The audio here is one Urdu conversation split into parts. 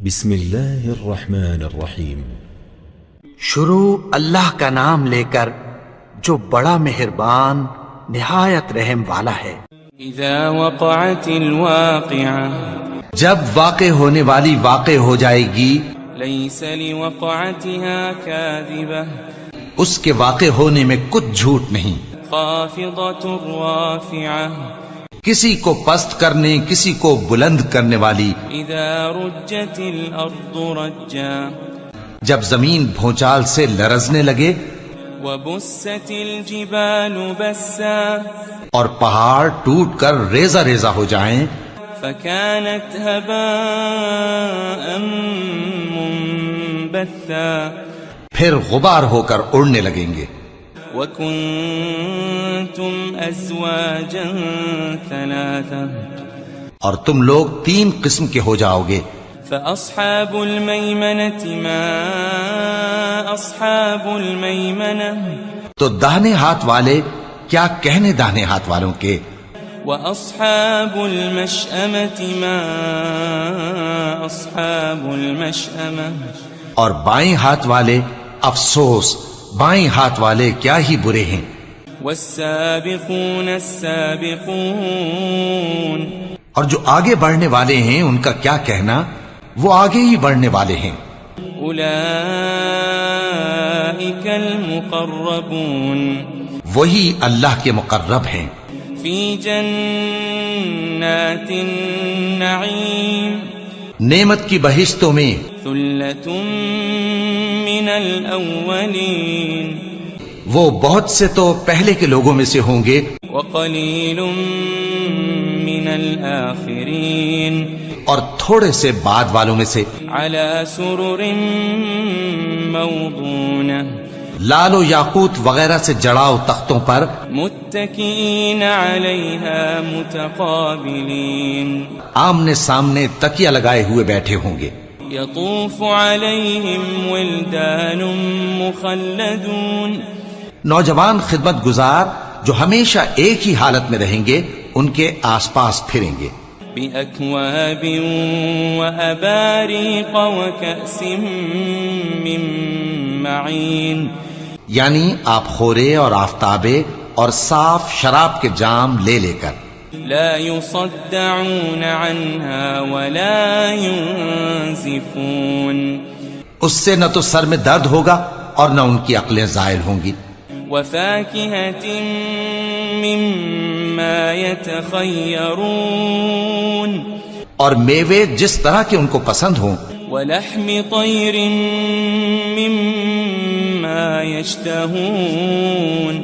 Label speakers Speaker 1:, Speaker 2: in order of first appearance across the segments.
Speaker 1: بسم اللہ الرحمن الرحیم۔
Speaker 2: شروع اللہ کا نام لے کر جو بڑا مہربان نہایت رحم والا ہے۔
Speaker 3: اذا وقعت الواقعہ،
Speaker 2: جب واقع ہونے والی واقع ہو جائے گی،
Speaker 3: لیس لوقعتها کاذبہ،
Speaker 2: اس کے واقع ہونے میں کچھ جھوٹ نہیں،
Speaker 3: خافضۃ رافعہ،
Speaker 2: کسی کو پست کرنے کسی کو بلند کرنے والی۔
Speaker 3: اذا رجت الارض رجا،
Speaker 2: جب زمین بھونچال سے لرزنے لگے،
Speaker 3: وبست الجبال بسا،
Speaker 2: اور پہاڑ ٹوٹ کر ریزہ ریزہ ہو جائیں،
Speaker 3: فكانت هباء منبثا،
Speaker 2: پھر غبار ہو کر اڑنے لگیں گے۔
Speaker 3: وكنتم ازواجا ثلاثا،
Speaker 2: اور تم لوگ 3 قسم کے ہو جاؤ گے۔
Speaker 3: فأصحاب المیمنة ما اصحاب المیمنة،
Speaker 2: تو داہنے ہاتھ والے کیا کہنے داہنے ہاتھ والوں کے،
Speaker 3: وأصحاب المشأمة ما أصحاب المشأمة،
Speaker 2: اور بائیں ہاتھ والے افسوس بائیں ہاتھ والے کیا ہی برے ہیں۔
Speaker 3: والسابقون السابقون،
Speaker 2: اور جو آگے بڑھنے والے ہیں ان کا کیا کہنا، وہ آگے ہی بڑھنے والے ہیں۔
Speaker 3: أولئك المقربون،
Speaker 2: وہی اللہ کے مقرب ہیں،
Speaker 3: في جنات النعيم،
Speaker 2: نعمت کی بہشتوں میں۔
Speaker 3: ثلة من الأولين،
Speaker 2: وہ بہت سے تو پہلے کے لوگوں میں سے ہوں گے،
Speaker 3: وقليل من الآخرين،
Speaker 2: اور تھوڑے سے بعد والوں میں سے۔
Speaker 3: على سرر موضونة،
Speaker 2: لال و یاقوت وغیرہ سے جڑاؤ تختوں پر،
Speaker 3: متكئين عليها متقابلين،
Speaker 2: آمنے سامنے تکیہ لگائے ہوئے بیٹھے ہوں گے۔
Speaker 3: يطوف عليهم ولدان مخلدون،
Speaker 2: نوجوان خدمت گزار جو ہمیشہ ایک ہی حالت میں رہیں گے ان کے آس پاس پھریں گے۔
Speaker 3: بأكواب وأباريق وكأس من معين،
Speaker 2: یعنی آپ خورے اور آفتابے اور صاف شراب کے جام لے لے کر۔
Speaker 3: لا يصدعون عنها ولا ينزفون،
Speaker 2: اس سے نہ تو سر میں درد ہوگا اور نہ ان کی عقلیں زائل ہوں گی۔
Speaker 3: وفاكهة مما يتخيرون،
Speaker 2: اور میوے جس طرح کے ان کو پسند ہوں،
Speaker 3: ولحم طير مما يشتهون،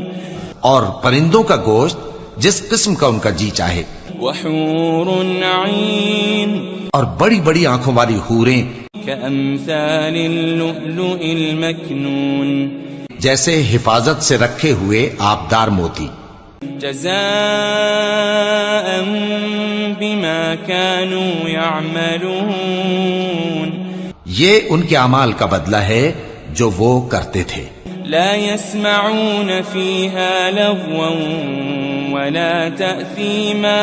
Speaker 2: اور پرندوں کا گوشت جس قسم کا ان کا جی چاہے،
Speaker 3: وحور عين،
Speaker 2: اور بڑی بڑی آنکھوں والی حوریں
Speaker 3: كأمثال اللؤلؤ المكنون،
Speaker 2: جیسے حفاظت سے رکھے ہوئے آبدار موتی۔
Speaker 3: جزاء بما كانوا يعملون،
Speaker 2: یہ ان کے اعمال کا بدلہ ہے جو وہ کرتے تھے۔
Speaker 3: لا يسمعون فيها لغوا ولا تأثيما،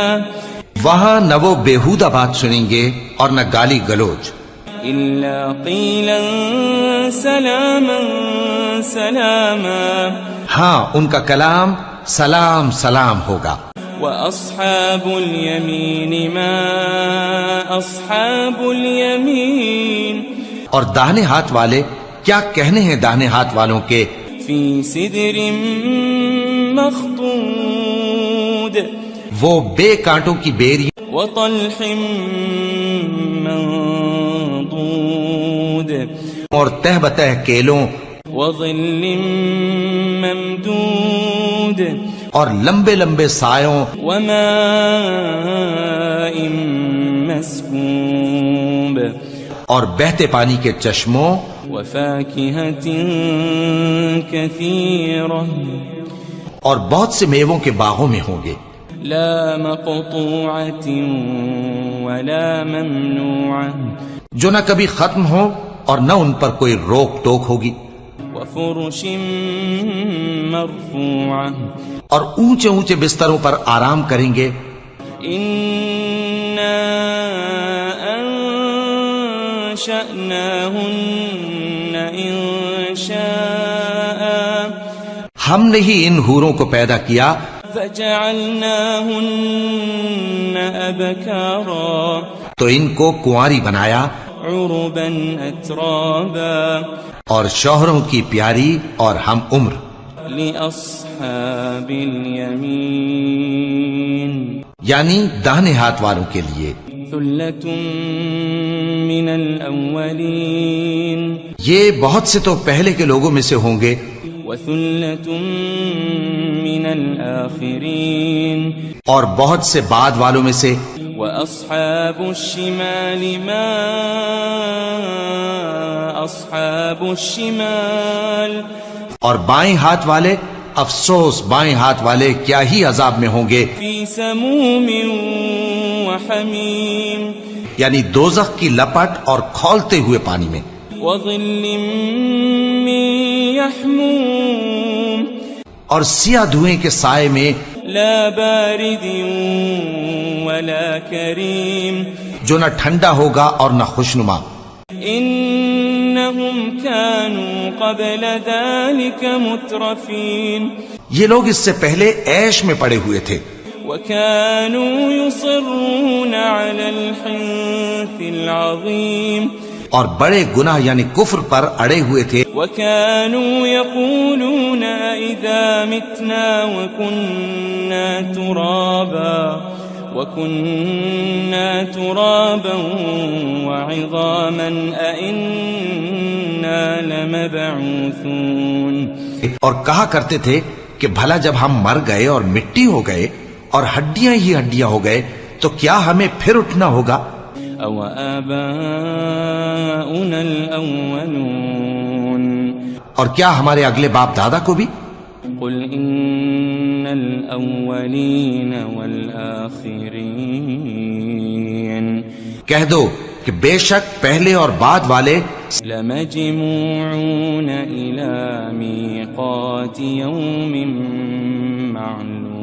Speaker 2: وہاں نہ وہ بیہودہ بات سنیں گے اور نہ گالی گلوچ،
Speaker 3: إلا قيلا سلاما سلاما،
Speaker 2: ہاں ان کا کلام سلام سلام ہوگا۔
Speaker 3: وأصحاب اليمين ما أصحاب اليمين،
Speaker 2: اور داہنے ہاتھ والے کیا کہنے ہیں داہنے ہاتھ والوں کے،
Speaker 3: في سدر مخضود،
Speaker 2: وہ بے کانٹوں کی بیری
Speaker 3: وطلح منضود،
Speaker 2: اور تہ بتہ کیلوں
Speaker 3: وظل ممدود،
Speaker 2: اور لمبے لمبے سایوں،
Speaker 3: وماء مسكوب،
Speaker 2: اور بہتے پانی کے چشموں،
Speaker 3: وفاكهة كثيرة،
Speaker 2: اور بہت سے میووں کے باغوں میں ہوں گے،
Speaker 3: لا مقطوعة ولا ممنوعة،
Speaker 2: جو نہ کبھی ختم ہو اور نہ ان پر کوئی روک ٹوک ہوگی،
Speaker 3: وفرش مرفوعة،
Speaker 2: اور اونچے اونچے بستروں پر آرام کریں گے۔
Speaker 3: إنا
Speaker 2: ہم نے ہی ان حوروں کو پیدا کیا
Speaker 3: فجعلناهن أبكارا
Speaker 2: تو ان کو کنواری بنایا
Speaker 3: عربا أترابا
Speaker 2: اور شوہروں کی پیاری اور ہم عمر
Speaker 3: لأصحاب اليمين
Speaker 2: یعنی داہنے ہاتھ والوں کے لیے
Speaker 3: ثلة من الأولين
Speaker 2: یہ بہت سے تو پہلے کے لوگوں میں سے ہوں گے
Speaker 3: وثلة من الآخرين
Speaker 2: اور بہت سے بعد والوں میں سے
Speaker 3: وأصحاب الشمال ما أصحاب الشمال
Speaker 2: اور بائیں ہاتھ والے افسوس بائیں ہاتھ والے کیا ہی عذاب میں ہوں گے
Speaker 3: في سموم وحميم
Speaker 2: یعنی دوزخ کی لپٹ اور کھولتے ہوئے پانی میں
Speaker 3: وظل من يحموم
Speaker 2: اور سیاہ دھوئیں کے سائے میں
Speaker 3: لا بارد ولا كريم
Speaker 2: جو نہ ٹھنڈا ہوگا اور نہ خوشنما
Speaker 3: إنهم كانوا قبل ذلك مترفين
Speaker 2: یہ لوگ اس سے پہلے عیش میں پڑے ہوئے تھے
Speaker 3: وكانوا يصرون على الحنث العظيم
Speaker 2: اور بڑے گناہ یعنی کفر پر اڑے ہوئے تھے
Speaker 3: وكانوا يقولون إذا متنا وكنا ترابا وعظاما أئنا لمبعوثون
Speaker 2: اور کہا کرتے تھے کہ بھلا جب ہم مر گئے اور مٹی ہو گئے اور ہڈیاں ہی ہڈیاں ہو گئے تو کیا ہمیں پھر اٹھنا ہوگا
Speaker 3: أو آباؤنا الأولون
Speaker 2: اور کیا ہمارے اگلے باپ دادا کو بھی
Speaker 3: قل إن الأولين والآخرين
Speaker 2: کہہ دو کہ بے شک پہلے اور بعد والے
Speaker 3: لمجموعون إلى ميقات يوم معلوم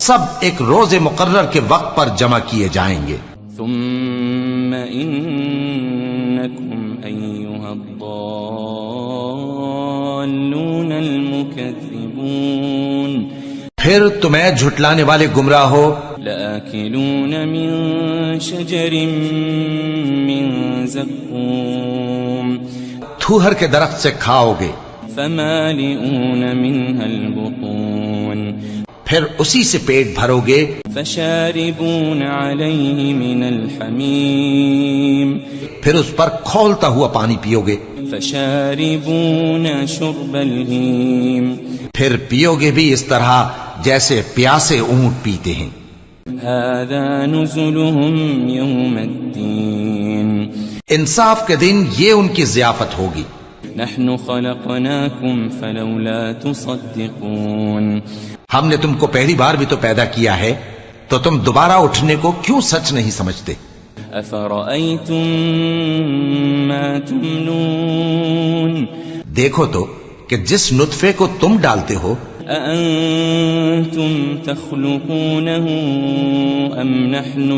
Speaker 2: سب ایک روز مقرر کے وقت پر جمع کیے جائیں گے
Speaker 3: ثم إنكم أيها الضالون المكذبون
Speaker 2: پھر تمہیں جھٹلانے والے گمراہ ہو
Speaker 3: لآكلون من شجر من زقوم
Speaker 2: تھوہر کے درخت سے کھاؤ گے
Speaker 3: فمالئون منها البطون
Speaker 2: پھر اسی سے پیٹ بھرو گے
Speaker 3: فشاربون عليه من الحميم
Speaker 2: پھر اس پر کھولتا ہوا پانی پیو گے
Speaker 3: فشاربون شرب الهيم
Speaker 2: پھر پیو گے بھی اس طرح جیسے پیاسے اونٹ پیتے ہیں
Speaker 3: هذا نزلهم يوم الدين
Speaker 2: انصاف کے دن یہ ان کی ضیافت ہوگی
Speaker 3: نحن خلقناكم فلولا تصدقون
Speaker 2: ہم نے تم کو پہلی بار بھی تو پیدا کیا ہے تو تم دوبارہ اٹھنے کو کیوں سچ نہیں سمجھتے
Speaker 3: أفرأيتم ما تمنون
Speaker 2: دیکھو تو کہ جس نطفے کو تم ڈالتے ہو
Speaker 3: أأنتم تخلقونه أم نحن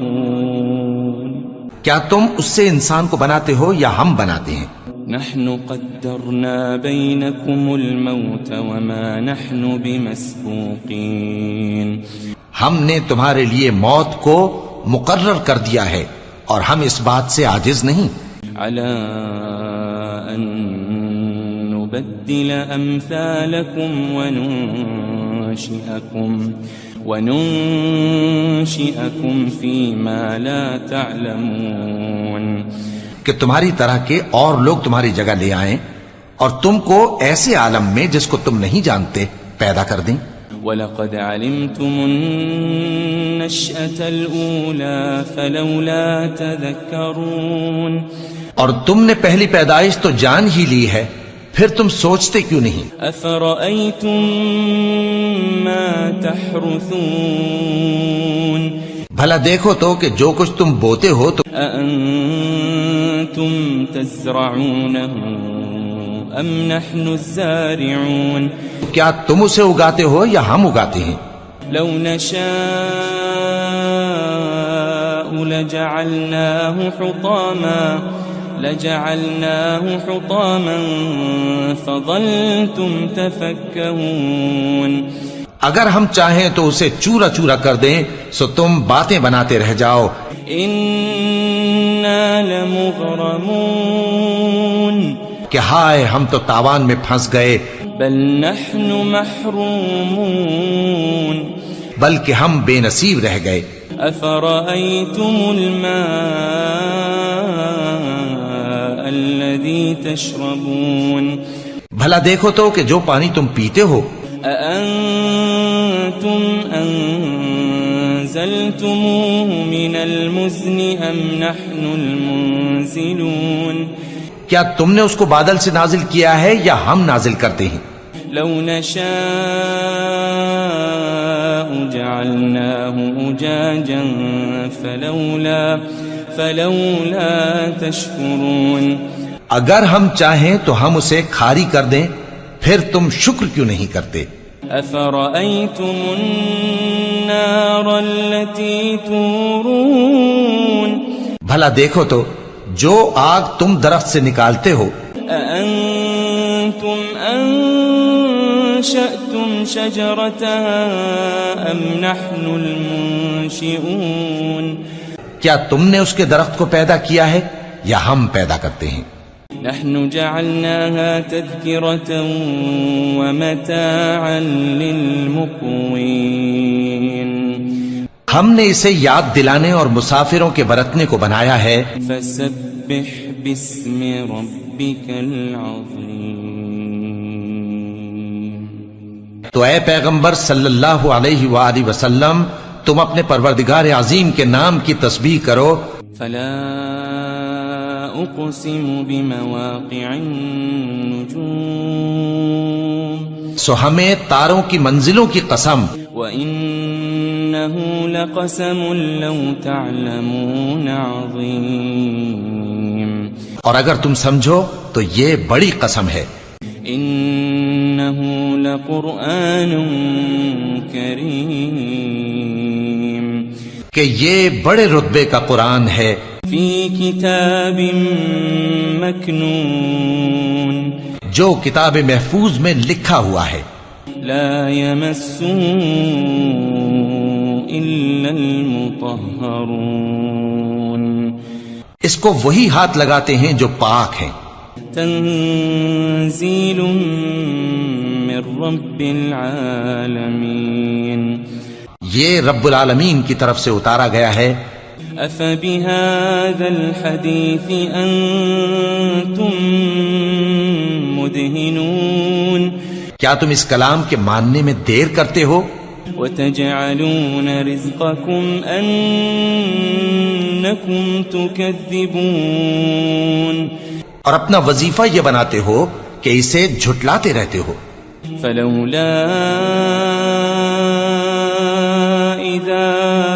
Speaker 3: الخالقون
Speaker 2: کیا تم اس سے انسان کو بناتے ہو یا ہم بناتے ہیں
Speaker 3: نحن قدرنا بينكم الموت وما نحن بمسبوقين
Speaker 2: ہم نے تمہارے لیے موت کو مقرر کر دیا ہے اور ہم اس بات سے عاجز نہیں
Speaker 3: على أن نبدل أمثالكم وننشئكم فيما لا تعلمون
Speaker 2: کہ تمہاری طرح کے اور لوگ تمہاری جگہ لے آئیں اور تم کو ایسے عالم میں جس کو تم نہیں جانتے پیدا کر دیں
Speaker 3: وَلَقَدْ عَلِمْتُمُ النَّشْأَةَ الْأُولَى فَلَوْلَا تَذَكَّرُونَ اور
Speaker 2: تم نے پہلی پیدائش تو جان ہی لی ہے پھر تم سوچتے کیوں نہیں
Speaker 3: أَفَرَأَيْتُم مَّا تَحْرُثُونَ
Speaker 2: بھلا دیکھو تو کہ جو کچھ تم بوتے ہو تو
Speaker 3: أَأَنتُمْ تَزْرَعُونَهُ أَمْ نَحْنُ الزَّارِعُونَ
Speaker 2: کیا تم اسے اگاتے ہو یا ہم اگاتے ہیں
Speaker 3: لو نشاء لجعلناه حطاما لجعلناه حطاما فظلتم تفكهون
Speaker 2: اگر ہم چاہیں تو اسے چورا چورا کر دیں سو تم باتیں بناتے رہ جاؤ.
Speaker 3: إنا لمغرمون
Speaker 2: کہ ہائے ہم تو تاوان میں پھنس گئے.
Speaker 3: بل نحن محرومون
Speaker 2: بلکہ ہم بے نصیب رہ گئے.
Speaker 3: أفرأيتم الماء الذي تشربون
Speaker 2: بھلا دیکھو تو کہ جو پانی تم پیتے ہو
Speaker 3: أأنتم أنزلتموه من المزن أم نحن المنزلون
Speaker 2: کیا تم نے اس کو بادل سے نازل کیا ہے یا ہم نازل کرتے ہیں؟
Speaker 3: لو نشاء جعلناه أجاجا فلولا تشكرون
Speaker 2: اگر ہم چاہیں تو ہم اسے کھاری کر دیں پھر تم شکر کیوں نہیں کرتے؟
Speaker 3: أفرأيتم النار التي تورون
Speaker 2: بھلا دیکھو تو جو آگ تم درخت سے نکالتے ہو
Speaker 3: أأنتم أنشأتم شجرتها أم نحن المنشئون
Speaker 2: کیا تم نے اس کے درخت کو پیدا کیا ہے یا ہم پیدا کرتے ہیں؟
Speaker 3: نحن جعلناها تذكرة ومتاعا للمقوين
Speaker 2: ہم نے اسے یاد دلانے اور مسافروں کے برتنے کو بنایا ہے.
Speaker 3: فسبح باسم ربك العظيم
Speaker 2: تو اے پیغمبر صلی اللہ علیہ وآلہ وسلم تم اپنے پروردگار عظیم کے نام کی تسبیح کرو.
Speaker 3: فلا أقسم بمواقع النجوم
Speaker 2: سو ہمیں تاروں کی منزلوں کی قسم.
Speaker 3: وإنه لقسم لو تعلمون عظيم
Speaker 2: اور اگر تم سمجھو تو یہ بڑی قسم ہے.
Speaker 3: إنه لقرآن كريم
Speaker 2: کہ یہ بڑے رتبے کا قرآن ہے.
Speaker 3: في كتاب مكنون
Speaker 2: جو کتاب محفوظ میں لکھا ہوا ہے.
Speaker 3: لا يمسه إلا المطهرون
Speaker 2: اس کو وہی ہاتھ لگاتے ہیں جو پاک ہیں.
Speaker 3: تنزيل من رب العالمين
Speaker 2: یہ رب العالمین کی طرف سے اتارا گیا ہے.
Speaker 3: أفبهذا الحديث أنتم مدهنون
Speaker 2: کیا تم اس کلام کے ماننے میں دیر کرتے ہو؟
Speaker 3: وتجعلون رزقكم أنكم تكذبون
Speaker 2: اور اپنا وظیفہ یہ بناتے ہو کہ اسے جھٹلاتے رہتے ہو.
Speaker 3: فلولا إذا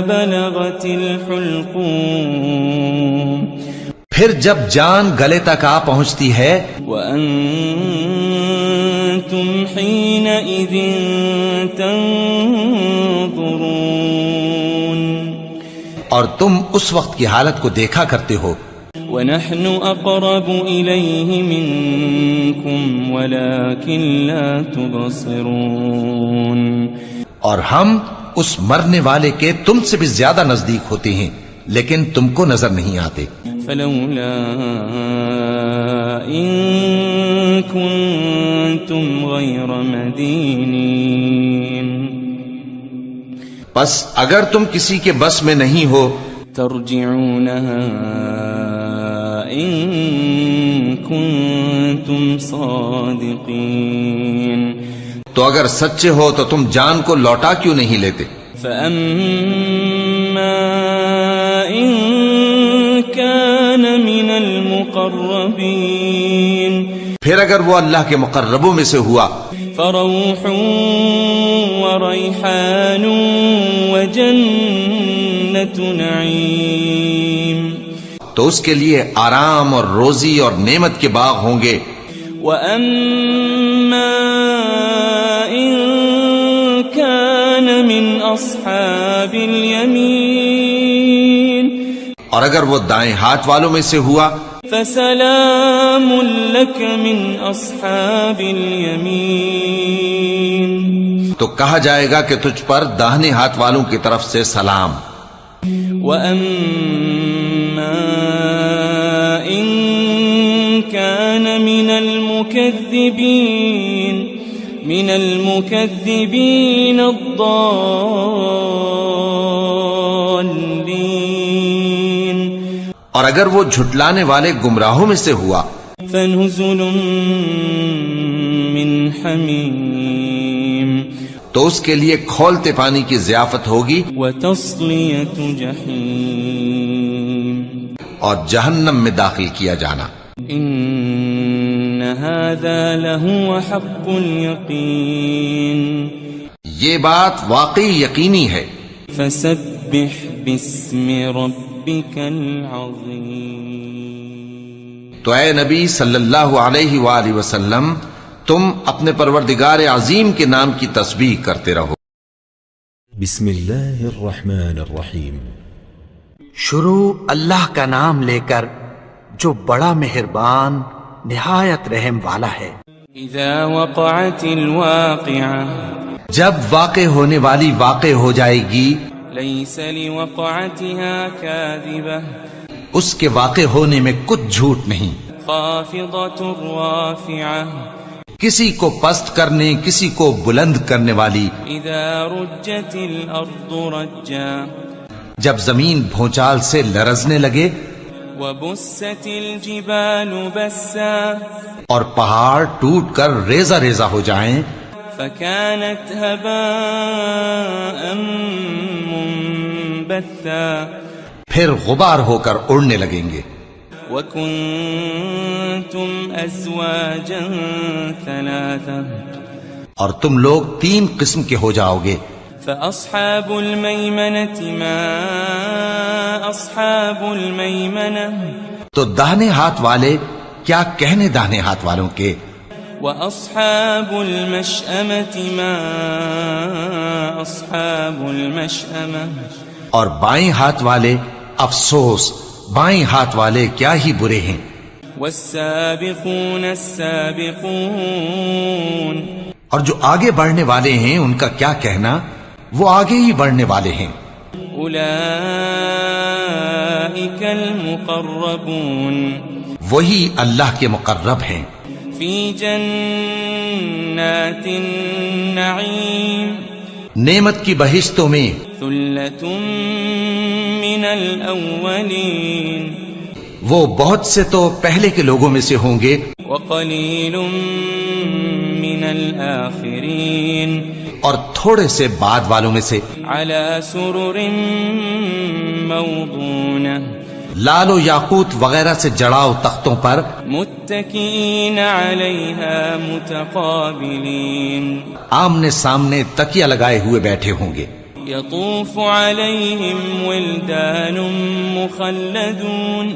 Speaker 3: بلغت الحلقوم
Speaker 2: پھر جب جان گلے تک آ پہنچتی ہے
Speaker 3: وأنتم حينئذ تنظرون
Speaker 2: اور تم اس وقت کی حالت کو دیکھا کرتے ہو.
Speaker 3: ونحن أقرب إليه منكم ولكن لا تبصرون
Speaker 2: اور ہم اس مرنے والے کے تم سے بھی زیادہ نزدیک ہوتے ہیں لیکن تم کو نظر نہیں آتے.
Speaker 3: فلولا إن كنتم غير مدينين
Speaker 2: بس اگر تم کسی کے بس میں نہیں ہو
Speaker 3: ترجعونها إن كنتم صادقين
Speaker 2: تو اگر سچے ہو تو تم جان کو لوٹا کیوں نہیں لیتے؟
Speaker 3: فأما إن كان من المقربين
Speaker 2: پھر اگر وہ اللہ کے مقربوں میں سے ہوا
Speaker 3: فروح وريحان وجنة نعيم
Speaker 2: تو اس کے لیے آرام اور روزی اور نعمت کے باغ ہوں گے.
Speaker 3: وأما إن كان من أصحاب اليمين
Speaker 2: اور اگر وہ دائیں ہاتھ والوں میں سے ہوا
Speaker 3: فسلام لك من أصحاب اليمين.
Speaker 2: تو کہا جائے گا کہ تجھ پر داہنے ہاتھ والوں کی طرف سے سلام.
Speaker 3: وَأَمَّا إِن كَانَ مِنَ الْمُكَذِّبِينَ الضَّالِّينَ.
Speaker 2: اور اگر وہ جھٹلانے والے گمراہوں میں سے ہوا
Speaker 3: فَنُزُلٌ مِّنْ حَمِيمٍ.
Speaker 2: تو اس کے لیے کھولتے پانی کی ضیافت ہوگی
Speaker 3: وَتَصْلِيَةُ جَحِيمٍ.
Speaker 2: اور جہنم میں داخل کیا جانا.
Speaker 3: إِنَّ هَذَا لَهُوَ حَقُّ الْيَقِينِ.
Speaker 2: یہ بات واقعی یقینی ہے.
Speaker 3: فَسَبِّحْ بِاسْمِ رَبِّكَ الْعَظِيمِ.
Speaker 2: تو اے نبی صلی اللہ علیہ وآلہ وسلم تم اپنے پروردگار عظیم کے نام کی تسبیح کرتے رہو.
Speaker 1: بسم اللہ الرحمن الرحیم.
Speaker 4: شروع اللہ کا نام لے کر جو بڑا مہربان نہایت رحم والا ہے.
Speaker 3: اذا وقعت الواقعة
Speaker 2: جب واقع ہونے والی واقع ہو جائے گی
Speaker 3: ليس لوقعتها كاذبة
Speaker 2: اس کے واقع ہونے میں کچھ جھوٹ نہیں.
Speaker 3: خافضة رافعة
Speaker 2: کسی کو پست کرنے کسی کو بلند کرنے والی.
Speaker 3: اذا رجت الارض رجا
Speaker 2: جب زمین بھونچال سے لرزنے لگے
Speaker 3: وبست الجبال بسا
Speaker 2: اور پہاڑ ٹوٹ کر ریزہ ریزہ ہو جائیں
Speaker 3: فكانت هباء منبثا
Speaker 2: پھر غبار ہو کر اڑنے لگیں گے.
Speaker 3: وكنتم ازواجا ثلاثا
Speaker 2: اور تم لوگ 3 قسم کے ہو جاؤ گے.
Speaker 3: فأصحاب الميمنة ما أصحاب الميمنة
Speaker 2: تو داہنے ہاتھ والے کیا کہنے داہنے ہاتھ والوں کے.
Speaker 3: وأصحاب المشأمة ما أصحاب المشأمة
Speaker 2: اور بائیں ہاتھ والے افسوس بائیں ہاتھ والے کیا ہی برے ہیں.
Speaker 3: والسابقون السابقون
Speaker 2: اور جو آگے بڑھنے والے ہیں ان کا کیا کہنا وہ آگے ہی بڑھنے والے ہیں.
Speaker 3: أولئك المقربون
Speaker 2: وہی اللہ کے مقرب ہیں.
Speaker 3: في جنات النعيم
Speaker 2: نعمت کی بہشتوں میں.
Speaker 3: ثلة من الأولين
Speaker 2: وہ بہت سے تو پہلے کے لوگوں میں سے ہوں گے
Speaker 3: وقليل من الآخرين
Speaker 2: اور تھوڑے سے بعد والوں میں سے.
Speaker 3: على سرر موضونة
Speaker 2: لال و یاقوت وغیرہ سے جڑاؤ تختوں پر
Speaker 3: متكئين عليها متقابلين
Speaker 2: آمنے سامنے تکیہ لگائے ہوئے بیٹھے ہوں گے.
Speaker 3: يطوف عليهم ولدان مخلدون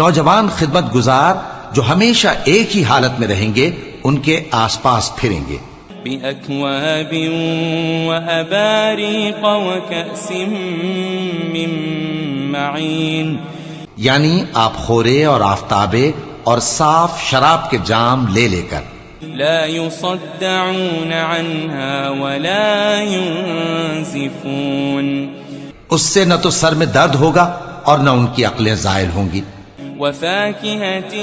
Speaker 2: نوجوان خدمت گزار جو ہمیشہ ایک ہی حالت میں رہیں گے ان کے آس پاس پھریں گے.
Speaker 3: بأكواب وأباريق وكأس من معين
Speaker 2: یعنی آپ خورے اور آفتابے اور صاف شراب کے جام لے لے کر.
Speaker 3: لا يصدعون عنها ولا ينزفون
Speaker 2: اس سے نہ تو سر میں درد ہوگا اور نہ ان کی عقلیں زائل ہوں گی.
Speaker 3: وفاكهة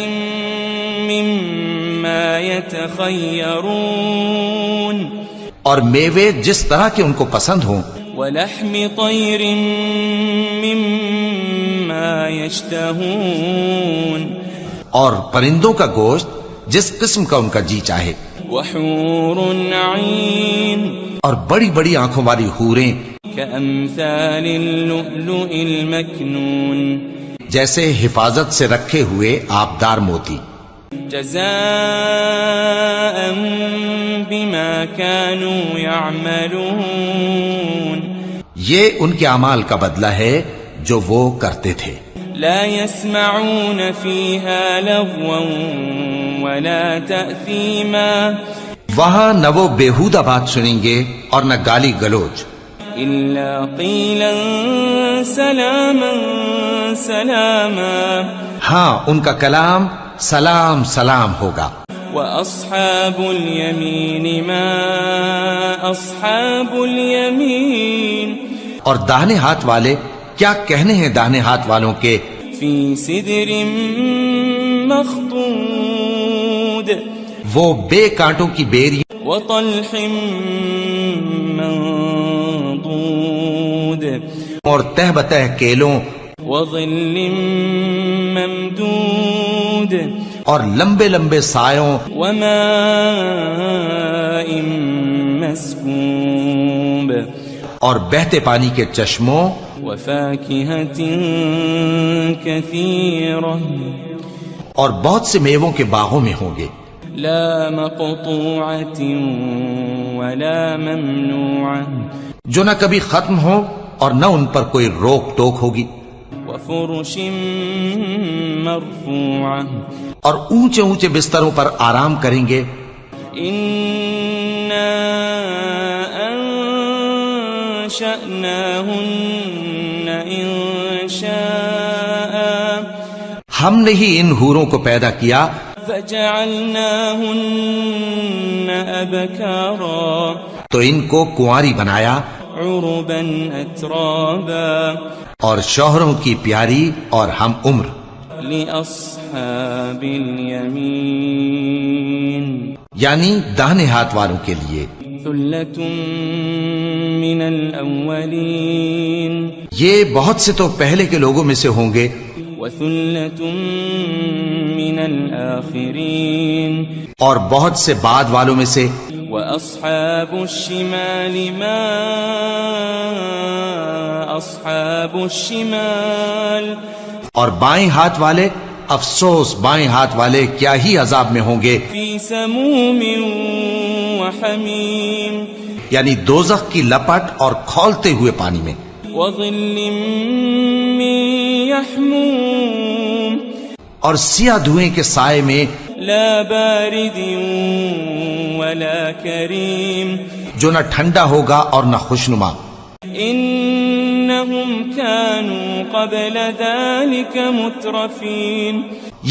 Speaker 3: مما يتخيرون
Speaker 2: اور میوے جس طرح کے ان کو پسند ہوں.
Speaker 3: ولحم طير مما يشتهون
Speaker 2: اور پرندوں کا گوشت جس قسم کا ان کا جی چاہے.
Speaker 3: وحور عين
Speaker 2: اور بڑی بڑی آنکھوں والی حوریں
Speaker 3: كأمثال اللؤلؤ المكنون
Speaker 2: جیسے حفاظت سے رکھے ہوئے آبدار موتی.
Speaker 3: جزاء بما كانوا يعملون
Speaker 2: یہ ان کے اعمال کا بدلہ ہے جو وہ کرتے تھے.
Speaker 3: لا يسمعون فيها لغوا ولا تأثيما
Speaker 2: وہاں نہ وہ بیہودہ بات سنیں گے اور نہ گالی گلوچ
Speaker 3: إلا قيلا سلاما سلاما
Speaker 2: ہاں ان کا کلام سلام سلام ہوگا.
Speaker 3: وأصحاب اليمين ما أصحاب اليمين
Speaker 2: اور داہنے ہاتھ والے کیا کہنے ہیں داہنے ہاتھ والوں کے.
Speaker 3: في سدر مخضود
Speaker 2: وہ بے کانٹوں کی بیری
Speaker 3: وطلح منضود
Speaker 2: اور تہ بتہ کیلوں
Speaker 3: وظل ممدود
Speaker 2: اور لمبے لمبے سایوں
Speaker 3: وماء مسكوب
Speaker 2: اور بہتے پانی کے چشموں
Speaker 3: وفاكهة كثيرة
Speaker 2: اور بہت سے میووں کے باغوں میں ہوں گے.
Speaker 3: لا مقطوعة ولا ممنوعة
Speaker 2: جو نہ کبھی ختم ہو اور نہ ان پر کوئی روک ٹوک ہوگی.
Speaker 3: وفرش مرفوعة
Speaker 2: اور اونچے اونچے بستروں پر آرام کریں گے.
Speaker 3: إنا أنشأناهن إنشاء
Speaker 2: ہم نے ہی ان حوروں کو پیدا کیا
Speaker 3: فجعلناهن أبكارا
Speaker 2: تو ان کو کنواری بنایا
Speaker 3: عربا أترابا
Speaker 2: اور شوہروں کی پیاری اور ہم عمر.
Speaker 3: لأصحاب اليمين
Speaker 2: یعنی داہنے ہاتھ والوں کے لیے.
Speaker 3: ثلة من الأولين
Speaker 2: یہ بہت سے تو پہلے کے لوگوں میں سے ہوں گے
Speaker 3: وثلة من الآخرين
Speaker 2: اور بہت سے بعد والوں میں سے.
Speaker 3: وأصحاب الشمال ما أصحاب الشمال
Speaker 2: اور بائیں ہاتھ والے افسوس بائیں ہاتھ والے کیا ہی عذاب میں ہوں گے.
Speaker 3: في سموم وحميم
Speaker 2: یعنی دوزخ کی لپٹ اور کھولتے ہوئے پانی میں.
Speaker 3: وظل من يحموم
Speaker 2: اور سیاہ دھوئیں کے سائے میں
Speaker 3: لا بارد ولا كريم
Speaker 2: جو نہ ٹھنڈا ہوگا اور نہ خوشنما.
Speaker 3: إنهم كانوا قبل ذلك مترفين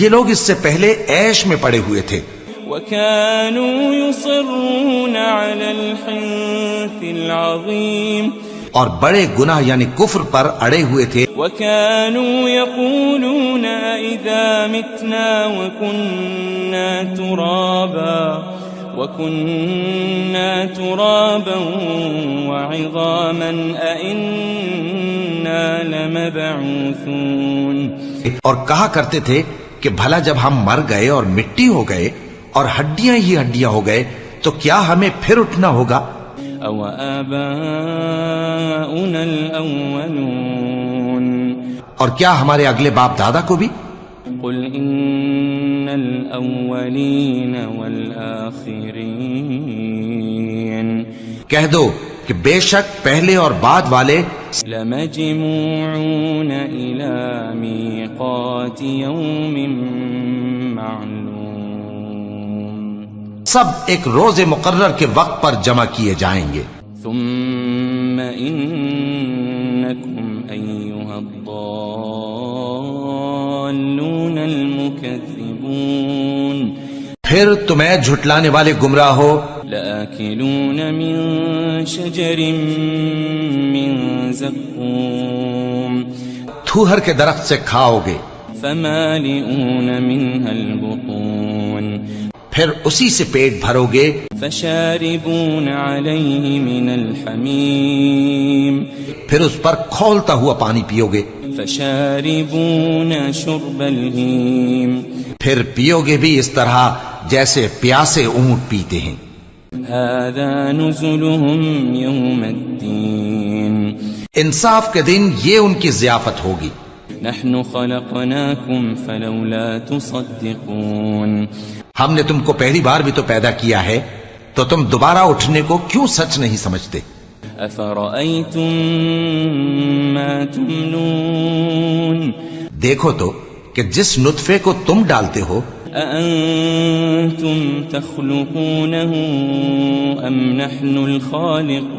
Speaker 2: یہ لوگ اس سے پہلے عیش میں پڑے ہوئے تھے
Speaker 3: وكانوا يصرون على الحنث العظيم
Speaker 2: اور بڑے گناہ یعنی کفر پر اڑے ہوئے تھے.
Speaker 3: وكانوا يقولون إذا متنا وكنا ترابا وعظاما أئنا لمبعوثون
Speaker 2: اور کہا کرتے تھے کہ بھلا جب ہم مر گئے اور مٹی ہو گئے اور ہڈیاں ہی ہڈیاں ہو گئے تو کیا ہمیں پھر اٹھنا ہوگا.
Speaker 3: أو آباؤنا الأولون
Speaker 2: اور کیا ہمارے اگلے باپ دادا کو بھی.
Speaker 3: قل إن الأولين والآخرين
Speaker 2: کہہ دو کہ بے شک پہلے اور بعد والے
Speaker 3: لمجموعون إلى ميقات يوم معلوم
Speaker 2: سب ایک روز مقرر کے وقت پر جمع کیے جائیں گے.
Speaker 3: ثم إنكم أيها الضالون المكذبون
Speaker 2: پھر تمہیں جھٹلانے والے گمراہ ہو
Speaker 3: لآكلون من شجر من زقوم
Speaker 2: تھوہر کے درخت سے کھاؤ گے
Speaker 3: فمالئون منها البطون
Speaker 2: پھر اسی سے پیٹ بھرو گے
Speaker 3: فشاربون عليه من الحميم
Speaker 2: پھر اس پر کھولتا ہوا پانی پیو گے
Speaker 3: فشاربون شرب الهيم
Speaker 2: پھر پیو گے بھی اس طرح جیسے پیاسے اونٹ پیتے ہیں.
Speaker 3: هذا نزلهم يوم الدين
Speaker 2: انصاف کے دن یہ ان کی ضیافت ہوگی.
Speaker 3: نحن خلقناكم فلولا تصدقون
Speaker 2: ہم نے تم کو پہلی بار بھی تو پیدا کیا ہے تو تم دوبارہ اٹھنے کو کیوں سچ نہیں سمجھتے.
Speaker 3: أفرأيتم ما تمنون
Speaker 2: دیکھو تو کہ جس نطفے کو تم ڈالتے ہو
Speaker 3: أأنتم تخلقونه أم نحن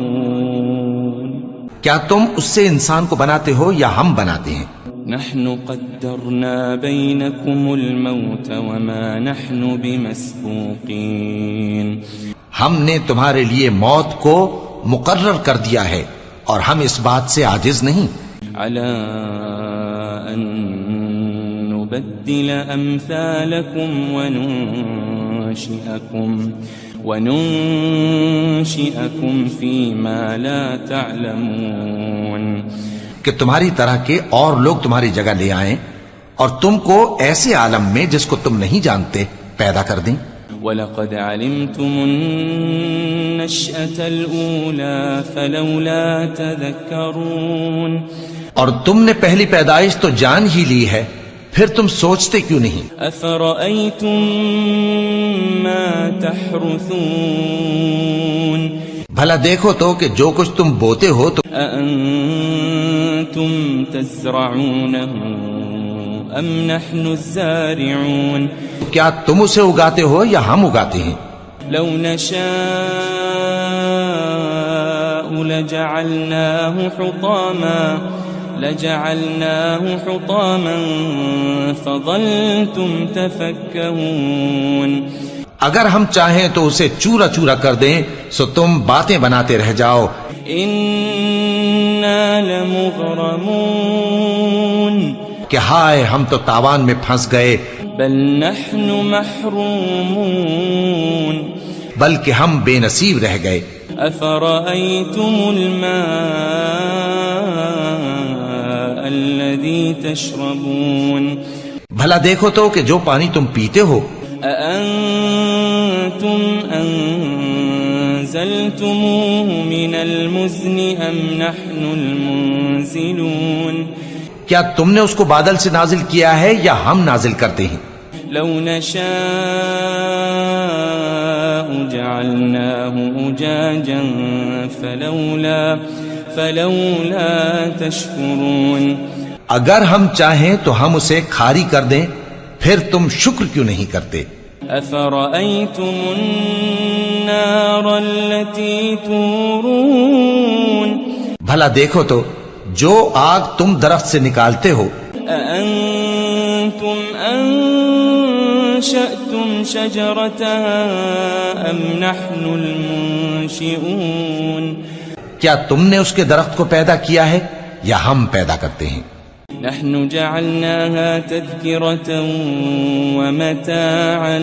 Speaker 3: الخالقون
Speaker 2: کیا تم اس سے انسان کو بناتے ہو یا ہم بناتے ہیں.
Speaker 3: نحن قدرنا بينكم الموت وما نحن بمسبوقين
Speaker 2: ہم نے تمہارے لیے موت کو مقرر کر دیا ہے اور ہم اس بات سے عاجز نہیں
Speaker 3: على أن نبدل أمثالكم وننشئكم فيما لا تعلمون
Speaker 2: کہ تمہاری طرح کے اور لوگ تمہاری جگہ لے آئیں اور تم کو ایسے عالم میں جس کو تم نہیں جانتے پیدا کر دیں
Speaker 3: وَلَقَدْ عَلِمْتُمُ النَّشْأَةَ الْأُولَى فَلَوْلَا تَذَكَّرُونَ
Speaker 2: اور تم نے پہلی پیدائش تو جان ہی لی ہے پھر تم سوچتے کیوں نہیں
Speaker 3: أَفَرَأَيْتُم مَّا تَحْرُثُونَ
Speaker 2: بھلا دیکھو تو کہ جو کچھ تم بوتے ہو تو
Speaker 3: أَأَنتُمْ تَزْرَعُونَهُ أَمْ نَحْنُ الزَّارِعُونَ
Speaker 2: کیا تم اسے اگاتے ہو یا ہم اگاتے ہیں
Speaker 3: لو نشاء لجعلناه حطاما فظلتم تفكهون
Speaker 2: اگر ہم چاہیں تو اسے چورا چورا کر دیں سو تم باتیں بناتے رہ جاؤ
Speaker 3: إنا لمغرمون
Speaker 2: کہ ہائے ہم تو تاوان میں پھنس گئے
Speaker 3: بل نحن محرومون
Speaker 2: بلکہ ہم بے نصیب رہ گئے
Speaker 3: أفرأيتم الماء الذي تشربون
Speaker 2: بھلا دیکھو تو کہ جو پانی تم پیتے ہو
Speaker 3: أأنتم أنزلتموه من المزن أم نحن المنزلون
Speaker 2: کیا تم نے اس کو بادل سے نازل کیا ہے یا ہم نازل کرتے ہیں
Speaker 3: لو نشاء جعلناه أجاجا فلولا تشكرون
Speaker 2: اگر ہم چاہیں تو ہم اسے کھاری کر دیں پھر تم شکر کیوں نہیں کرتے
Speaker 3: أفرأيتم النار التي تورون
Speaker 2: بھلا دیکھو تو جو آگ تم درخت سے نکالتے ہو
Speaker 3: أأنتم أنشأتم شجرتها أم نحن المنشئون
Speaker 2: کیا تم نے اس کے درخت کو پیدا کیا ہے یا ہم پیدا کرتے ہیں
Speaker 3: نحن جعلناها تذكرة ومتاعا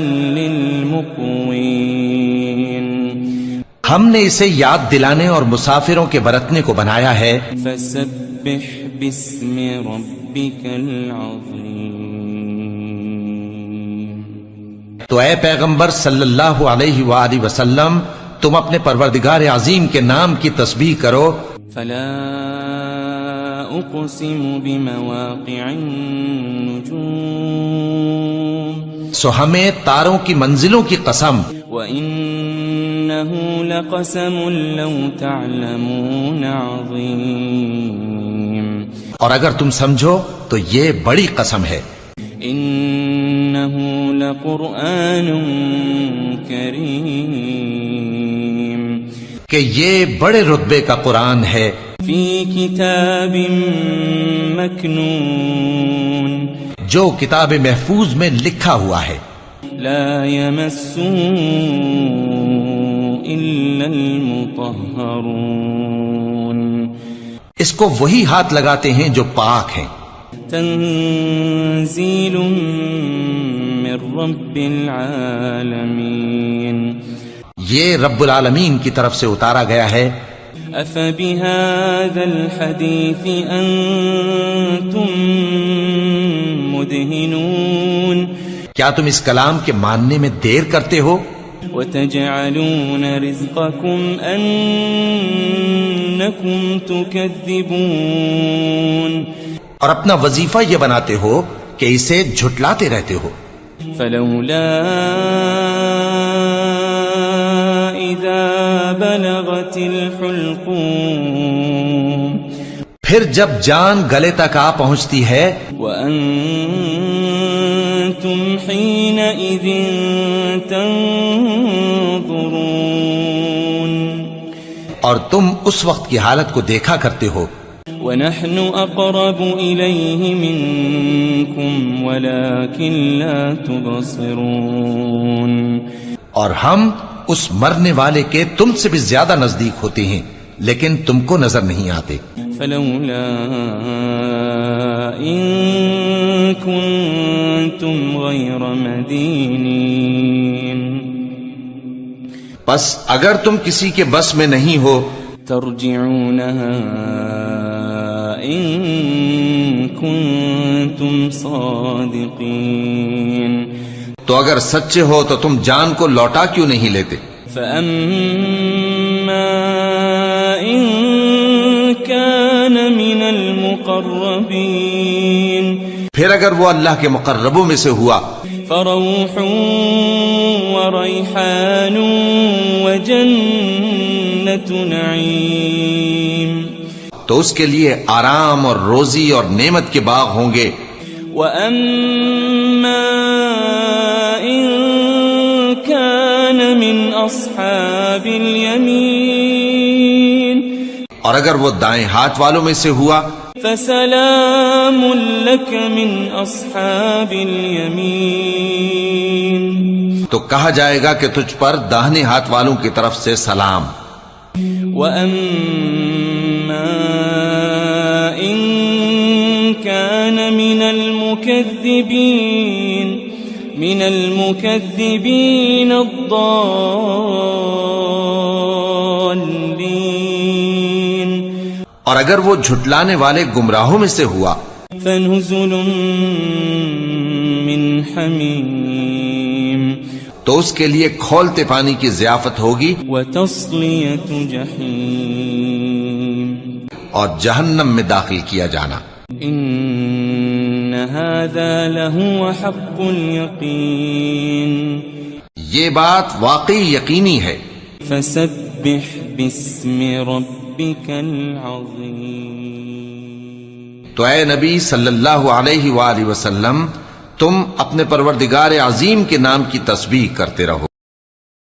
Speaker 3: للمقوين
Speaker 2: ہم نے اسے یاد دلانے اور مسافروں کے برتنے کو بنایا ہے
Speaker 3: فسبح باسم ربك العظيم
Speaker 2: تو اے پیغمبر صلی اللہ علیہ وآلہ وسلم تم اپنے پروردگار عظیم کے نام کی تسبیح کرو
Speaker 3: فلا أقسم بمواقع النجوم
Speaker 2: سو ہمیں تاروں کی منزلوں کی قسم
Speaker 3: وإنه لقسم لو تعلمون عظيم
Speaker 2: اور اگر تم سمجھو تو یہ بڑی قسم ہے
Speaker 3: إنه لقرآن كريم
Speaker 2: کہ یہ بڑے رتبے کا قرآن ہے
Speaker 3: في كتاب مكنون
Speaker 2: جو کتاب محفوظ میں لکھا ہوا ہے
Speaker 3: لا يمسه إلا المطهرون
Speaker 2: اس کو وہی ہاتھ لگاتے ہیں جو پاک ہیں
Speaker 3: تنزيل من رب العالمين
Speaker 2: یہ رب العالمین کی طرف سے اتارا گیا ہے
Speaker 3: أفبهذا الحديث أنتم مدهنون
Speaker 2: کیا تم اس کلام کے ماننے میں دیر کرتے ہو
Speaker 3: وتجعلون رزقكم أنكم تكذبون
Speaker 2: اور اپنا وظیفہ یہ بناتے ہو کہ اسے جھٹلاتے رہتے ہو
Speaker 3: فلولا إذا بلغت الحلقوم
Speaker 2: پھر جب جان گلے تک آ پہنچتی ہے
Speaker 3: وأنتم حينئذ تنظرون
Speaker 2: اور تم اس وقت کی حالت کو دیکھا کرتے ہو
Speaker 3: ونحن أقرب إليه منكم ولكن لا تبصرون.
Speaker 2: اور ہم اس مرنے والے کے تم سے بھی زیادہ نزدیک ہوتے ہیں لیکن تم کو نظر نہیں آتے.
Speaker 3: فلولا إن كنتم غير مدينين.
Speaker 2: بس اگر تم کسی کے بس میں نہیں ہو
Speaker 3: ترجعونها إن كنتم صادقين.
Speaker 2: تو اگر سچے ہو تو تم جان کو لوٹا کیوں نہیں لیتے؟
Speaker 3: فأما إن كان من المقربين.
Speaker 2: پھر اگر وہ اللہ کے مقربوں میں سے ہوا
Speaker 3: فروح وريحان وجنة نعيم.
Speaker 2: تو اس کے لیے آرام اور روزی اور نعمت کے باغ ہوں گے.
Speaker 3: وأما إن كان من أصحاب اليمين.
Speaker 2: اور اگر وہ دائیں ہاتھ والوں میں سے ہوا
Speaker 3: فسلام لك من أصحاب اليمين.
Speaker 2: تو کہا جائے گا کہ تجھ پر داہنے ہاتھ والوں کی طرف سے سلام.
Speaker 3: وأما إن كان من المكذبين الضالين.
Speaker 2: اور اگر وہ جھٹلانے والے گمراہوں میں سے ہوا
Speaker 3: فنزل من حمیم.
Speaker 2: تو اس کے لیے کھولتے پانی کی ضیافت ہوگی
Speaker 3: وتصلیۃ جحیم.
Speaker 2: اور جہنم میں داخل کیا جانا.
Speaker 3: ان هذا لهو حق اليقین.
Speaker 2: یہ بات واقعی یقینی ہے.
Speaker 3: فسبح باسم ربك العظیم.
Speaker 2: تو اے نبی صلی اللہ علیہ وآلہ وسلم تم اپنے پروردگار عظیم کے نام کی تسبیح کرتے رہو.